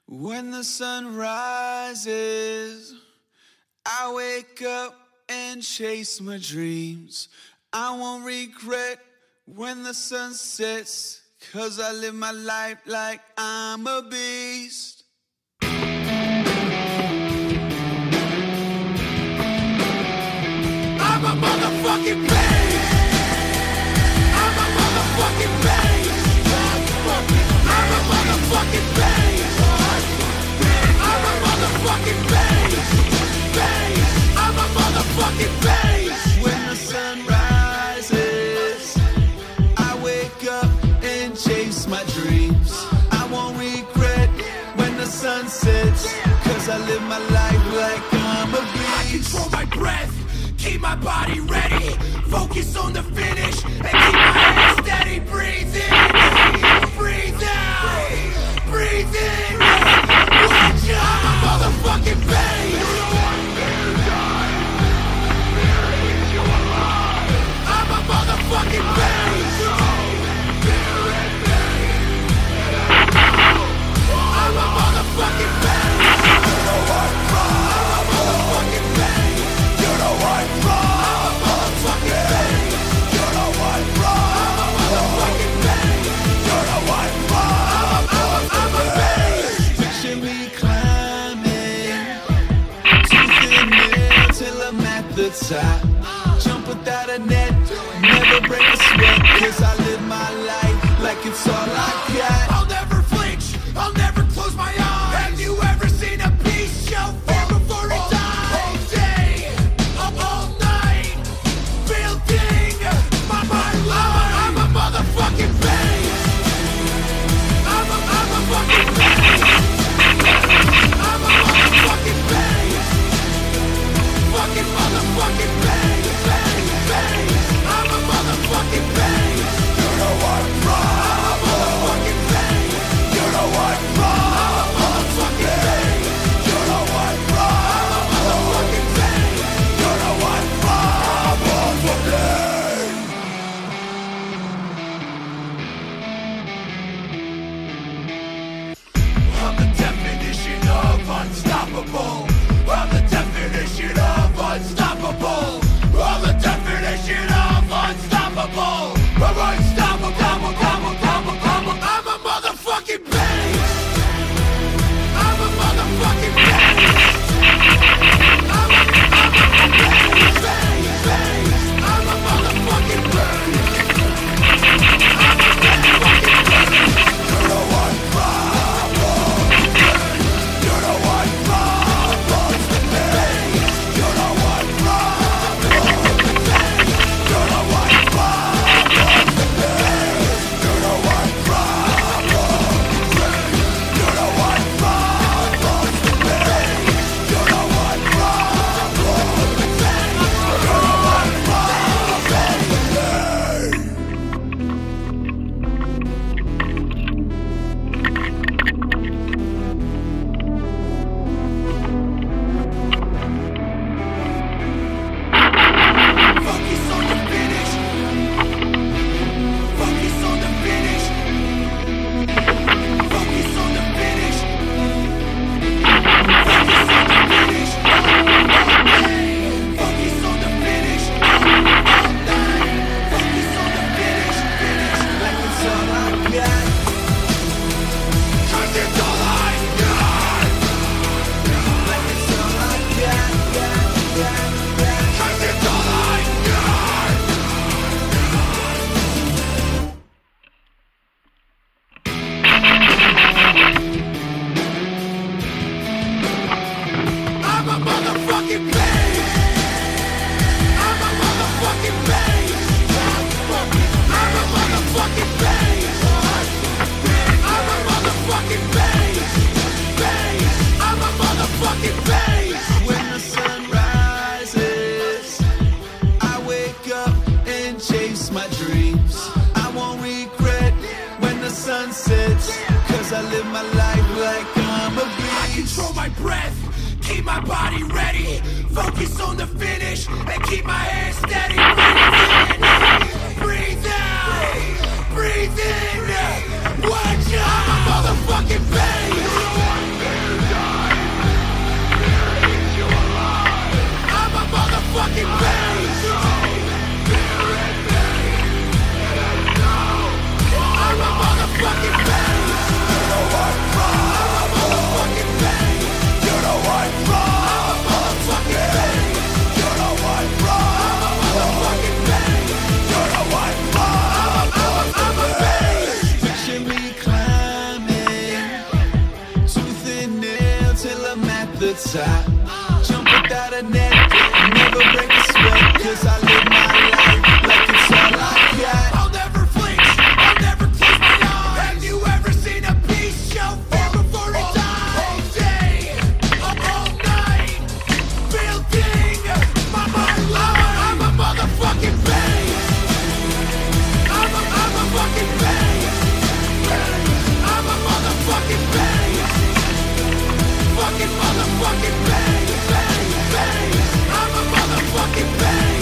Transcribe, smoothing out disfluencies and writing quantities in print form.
When the sun rises, I wake up and chase my dreams. I won't regret when the sun sets, 'cause I live my life like I'm a beast. I'm a motherfucking beast. I'm a motherfucking beast. I'm a motherfucking beast. I'm a motherfucking beast. I'm a motherfucking beast. When the sun rises, I wake up and chase my dreams. I won't regret when the sun sets, 'cause I live my life like I'm a beast. I control my breath, keep my body ready, focus on the finish, and keep my head steady. Breathe in, breathe out, breathe in. Watch out, I'm a motherfucking beast. I'm a motherfucking beast. I'm a motherfucking beast. The top, jump without a net, never break a sweat, 'cause I live my life like it's all I got. I'll never flinch, I'll never close my eyes. Have you ever seen a beast show fear before it dies? All day, all night, building my life. I'm a motherfucking beast. I'm a fucking beast. I'm a motherfucking beast. Fucking motherfucking bang, bang, bang. I'm a motherfucking bang. You know what, bro? I'm a motherfucking bang. You know what, bro? I'm a motherfucking bang. You know what, bro? I'm a motherfucking bang. You know what, bro? I'm a motherfucking. I'm the definition of unstoppable. I'm the definition of unstoppable. I'm the definition of unstoppable. I'm unstoppable. I'm a motherfucking beast. I'm a motherfucking beast. I'm a beast. I'm a motherfucking beast. I'm a motherfucking beast. You know what problem? You know what problem? You know what problem? You know what problem? You know what problem? You know what problem? You know what problem? Focus on the finish. Focus on the finish. Focus on the finish. Focus on the finish. Focus on the finish. Focus on the finish. Finish like it's all I got. 'Cause it's all I got. Like it's all I got. 'Cause it's all I got. I'm a motherfucking beast. I'm a motherfucking beast. I'm a motherfucking beast. I'm a motherfucking beast. I'm a motherfucking beast. When the sun rises, I wake up and chase my dreams. I won't regret when the sun sets, 'cause I live my life like I'm a beast. I control my breath, keep my body ready, focus on the finish, and keep my head steady. Breathe in, breathe out, breathe in. Watch out, I'm a motherfucking beast. the top. Jump without a net, never break a sweat, cause I live my life like it's all I got. I'll never flinch, I'll never close my eyes. Have you ever seen a beast show fear before it dies? All day, all night, building my life. I'm a motherfucking base. I'm a fucking base. I'm a motherfucking base. Fucking motherfucking base. I'm a motherfucking base.